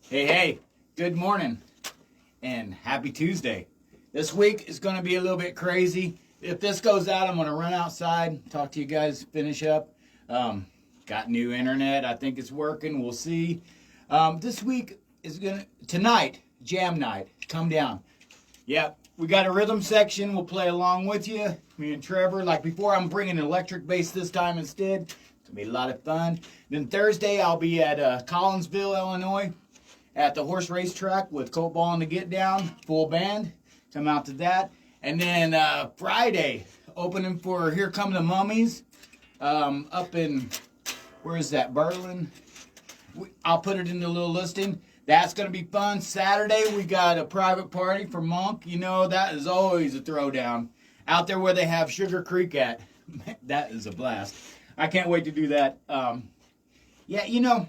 Hey, good morning and happy Tuesday. This week is going to be a little bit crazy. If this goes out, I'm going to run outside, talk to you guys, finish up. Got new internet. I think it's working. We'll see. This week is tonight, jam night. Come down. Yep, we got a rhythm section. We'll play along with you. Me and Trevor. Like before, I'm bringing an electric bass this time instead. It's going to be a lot of fun. Then Thursday, I'll be at Collinsville, Illinois, at the horse racetrack with Colt Ball and the Get Down, full band. Come out to that. And then Friday, opening for Here Come the Mummies, up in, where is that, Berlin? I'll put it in the little listing. That's going to be fun. Saturday, we got a private party for Monk. You know, that is always a throwdown. Out there where they have Sugar Creek at. That is a blast. I can't wait to do that. Yeah, you know,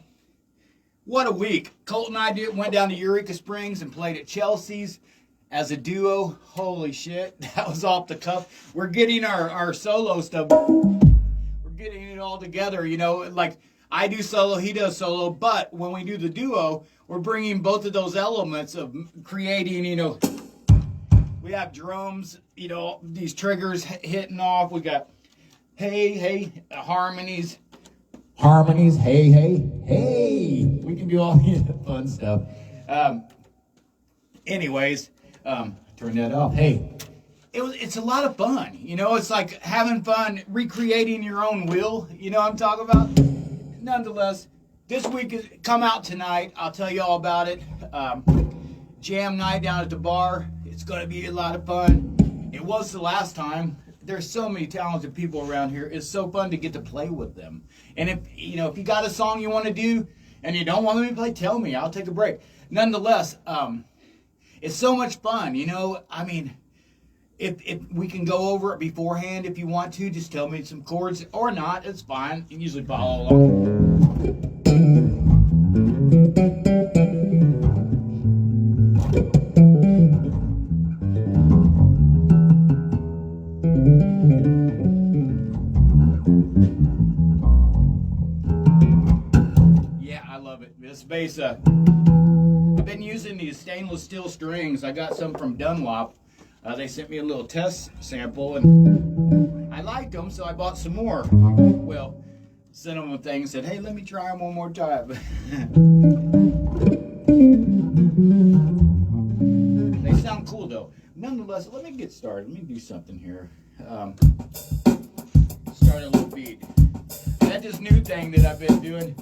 what a week. Colt and I went down to Eureka Springs and played at Chelsea's as a duo. Holy shit, that was off the cuff. We're getting our solo stuff. We're getting it all together, you know, like I do solo, he does solo, but when we do the duo, we're bringing both of those elements of creating, you know, we have drums, you know, these triggers hitting off. We got hey, harmonies, hey. We can do all the fun stuff. Anyways, turn that off. Hey, it's a lot of fun. You know, it's like having fun recreating your own will. You know what I'm talking about? Nonetheless, this week is come out tonight. I'll tell you all about it. Jam night down at the bar. It's going to be a lot of fun. It was the last time. There's so many talented people around here. It's so fun to get to play with them. And if you got a song you want to do and you don't want me to play, tell me. I'll take a break. Nonetheless, it's so much fun. You know, I mean, if we can go over it beforehand if you want to, just tell me some chords or not. It's fine. You can usually follow along. Yeah, I love it. This bass, I've been using these stainless steel strings. I got some from Dunlop. They sent me a little test sample, and I liked them, so I bought some more. Well, sent them a thing and said, hey, let me try them one more time. They sound cool, though. Nonetheless, let me get started. Let me do something here. Start a little beat. I had this new thing that I've been doing.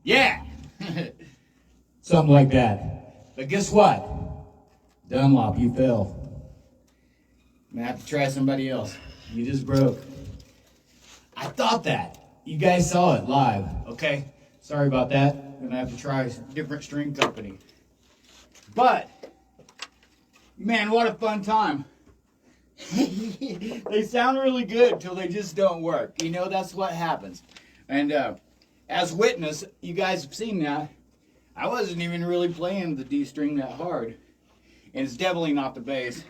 Yeah. Something like that. But guess what? Dunlop, you fell. I'm gonna have to try somebody else. You just broke. I thought that. You guys saw it live. Okay. Sorry about that. I'm gonna have to try a different string company. But, man, what a fun time. They sound really good until they just don't work. You know, that's what happens. And as witness, you guys have seen that. I wasn't even really playing the D string that hard. And it's definitely not the bass.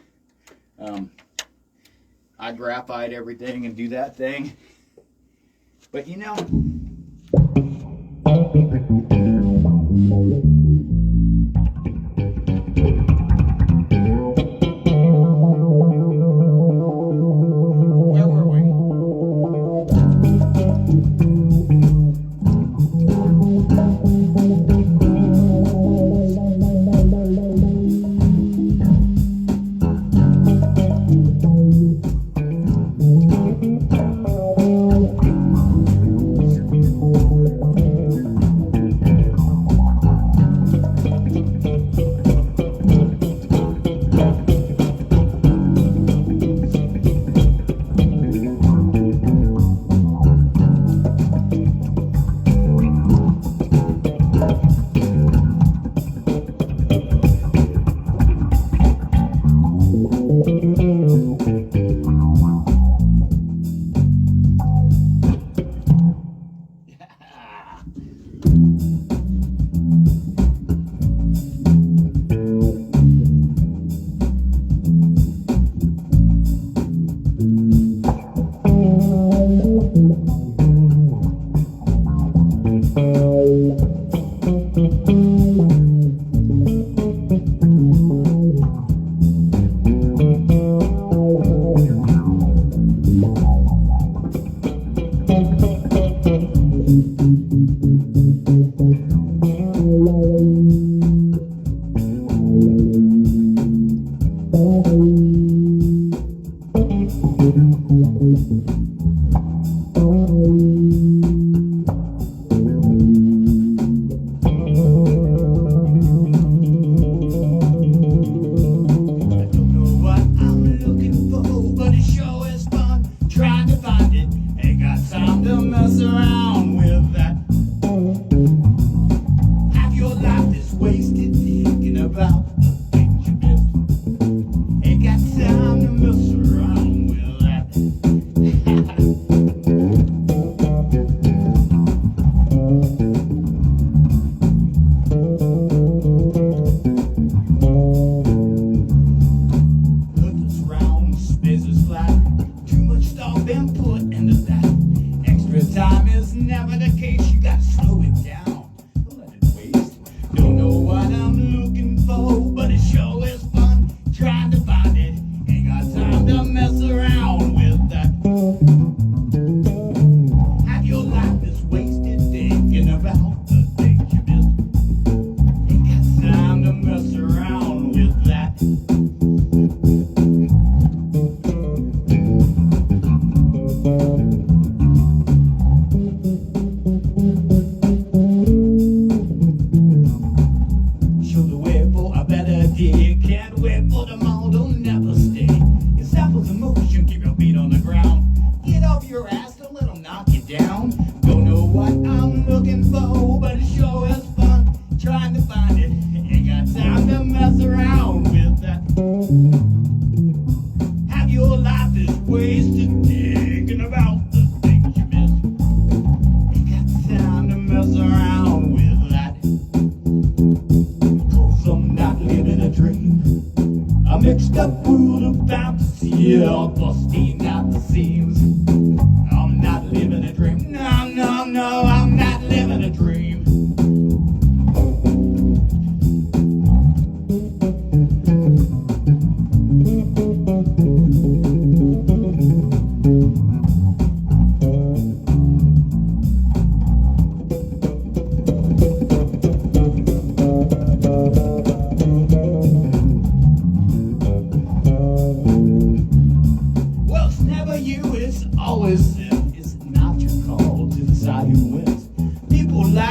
I graphite everything and do that thing. But you know, where were we?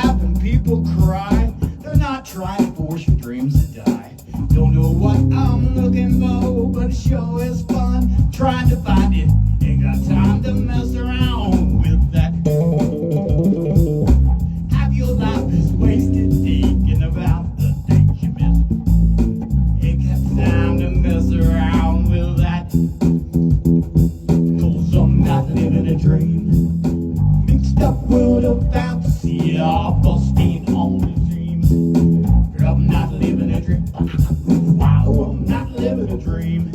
laugh and people cry. They're not trying to force your dreams to die. Don't know what I'm looking for, but it sure is fun trying to find it. Ain't got time to mess around with that. Half your life is wasted thinking about the things you miss. Ain't got time to mess around with that. 'Cause I'm not living a dream. Mixed up world of fantasy, all busting all the dreams. I'm not living a dream. Wow, I'm not living a dream.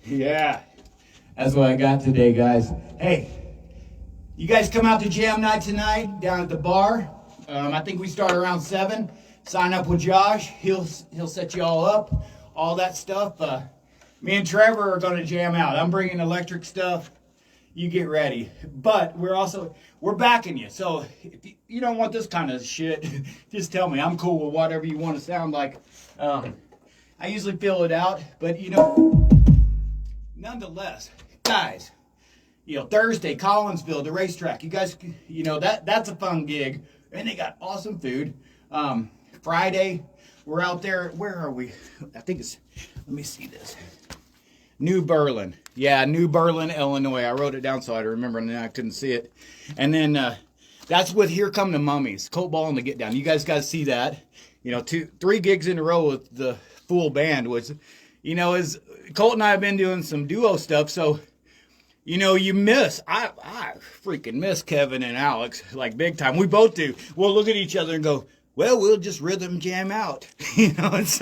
Yeah, that's what I got today, guys. Hey, you guys come out to jam night tonight down at the bar. I think we start around 7. Sign up with Josh. He'll set you all up, all that stuff. Me and Trevor are going to jam out. I'm bringing electric stuff. You get ready. But we're backing you. So if you don't want this kind of shit, just tell me. I'm cool with whatever you want to sound like. I usually fill it out, but nonetheless, guys, Thursday, Collinsville, the racetrack. You guys, that's a fun gig, and they got awesome food. Friday, we're out there. Where are we? I think it's. Let me see this. New Berlin. Yeah, New Berlin, Illinois. I wrote it down so I'd remember, and then I couldn't see it. And then that's with Here Come the Mummies. Colt Ball and the Get Down. You guys got to see that. 3 gigs in a row with the full band was, as Colt and I have been doing some duo stuff, so, you miss. I freaking miss Kevin and Alex, like big time. We both do. We'll look at each other and go, well, we'll just rhythm jam out. It's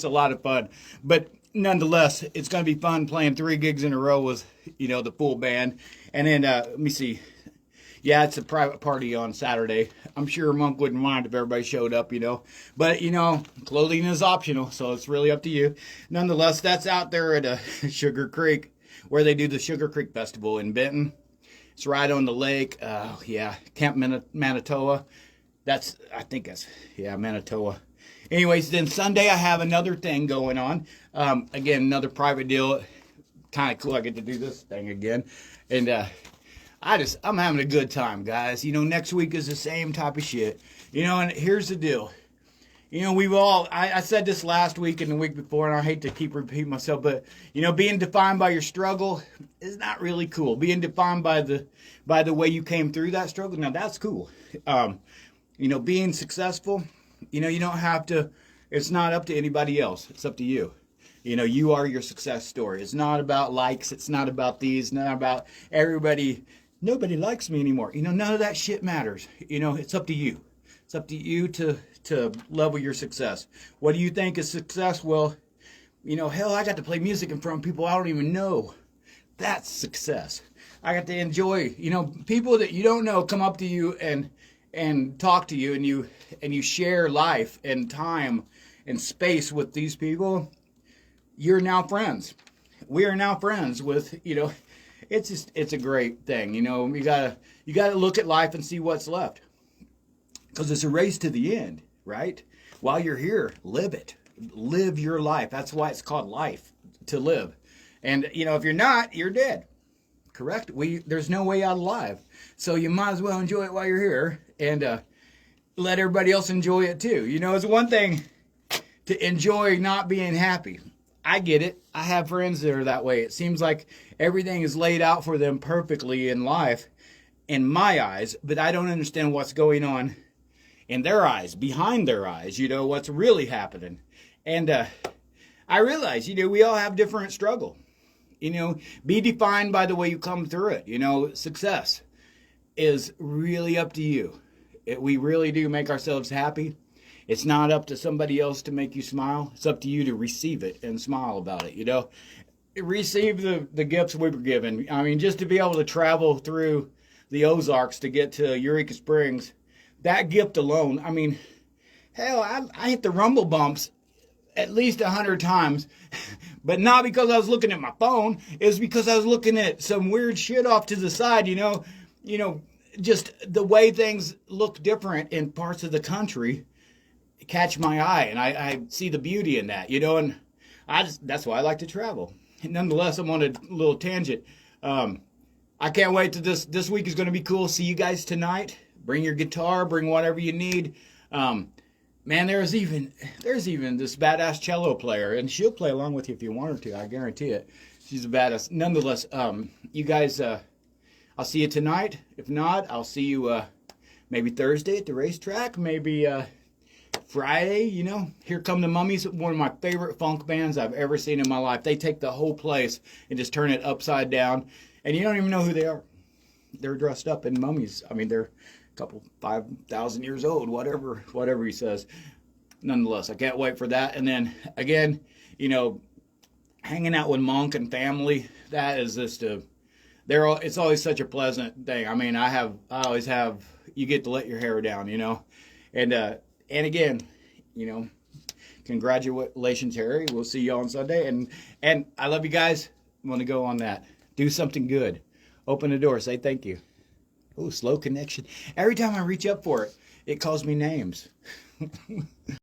a lot of fun. But nonetheless, it's going to be fun playing 3 gigs in a row with, the full band. And then, let me see. Yeah, it's a private party on Saturday. I'm sure Monk wouldn't mind if everybody showed up, But, clothing is optional, so it's really up to you. Nonetheless, that's out there at Sugar Creek. where they do the Sugar Creek Festival in Benton. It's right on the lake. Camp Manitowa. I think that's Manitowa. Anyways, then Sunday I have another thing going on. Again, another private deal. Kind of cool. I get to do this thing again. And I'm having a good time, guys. Next week is the same type of shit. And here's the deal. I said this last week and the week before, and I hate to keep repeating myself, but, being defined by your struggle is not really cool. Being defined by the way you came through that struggle, now that's cool. Being successful, you don't have to, it's not up to anybody else. It's up to you. You are your success story. It's not about likes. It's not about these, not about everybody. Nobody likes me anymore. None of that shit matters. It's up to you. It's up to you to level your success. What do you think is success? Well, hell, I got to play music in front of people I don't even know. That's success. I got to enjoy, people that you don't know come up to you and talk to you, and you share life and time and space with these people. You're now friends. We are now friends with, it's a great thing. You gotta look at life and see what's left. Because it's a race to the end, right? While you're here, live it. Live your life. That's why it's called life, to live. And, if you're not, you're dead. Correct? There's no way out alive. So you might as well enjoy it while you're here and let everybody else enjoy it too. It's one thing to enjoy not being happy. I get it. I have friends that are that way. It seems like everything is laid out for them perfectly in life, in my eyes, but I don't understand what's going on in their eyes, behind their eyes, what's really happening. And I realize, we all have different struggle. Be defined by the way you come through it. Success is really up to you. We really do make ourselves happy. It's not up to somebody else to make you smile. It's up to you to receive it and smile about it, Receive the gifts we were given. I mean, just to be able to travel through the Ozarks to get to Eureka Springs, that gift alone, I mean, hell, I hit the rumble bumps at least 100 times, but not because I was looking at my phone. It was because I was looking at some weird shit off to the side, just the way things look different in parts of the country catch my eye, and I see the beauty in that, and that's why I like to travel. And nonetheless, I'm on a little tangent. I can't wait to this week is going to be cool. See you guys tonight. Bring your guitar, bring whatever you need. Man, there's even this badass cello player, and she'll play along with you if you want her to. I guarantee it. She's a badass. Nonetheless, you guys, I'll see you tonight. If not, I'll see you maybe Thursday at the racetrack. Maybe Friday. Here come the Mummies, one of my favorite funk bands I've ever seen in my life. They take the whole place and just turn it upside down, and you don't even know who they are. They're dressed up in mummies. I mean, they're couple 5,000 years old, whatever he says. Nonetheless, I can't wait for that. And then again, hanging out with Monk and family, that is just it's always such a pleasant thing. I mean, I always have, you get to let your hair down, and again, congratulations, Harry. We'll see you on Sunday. And I love you guys. I'm going to go on that. Do something good. Open the door. Say thank you. Oh, slow connection. Every time I reach up for it, it calls me names.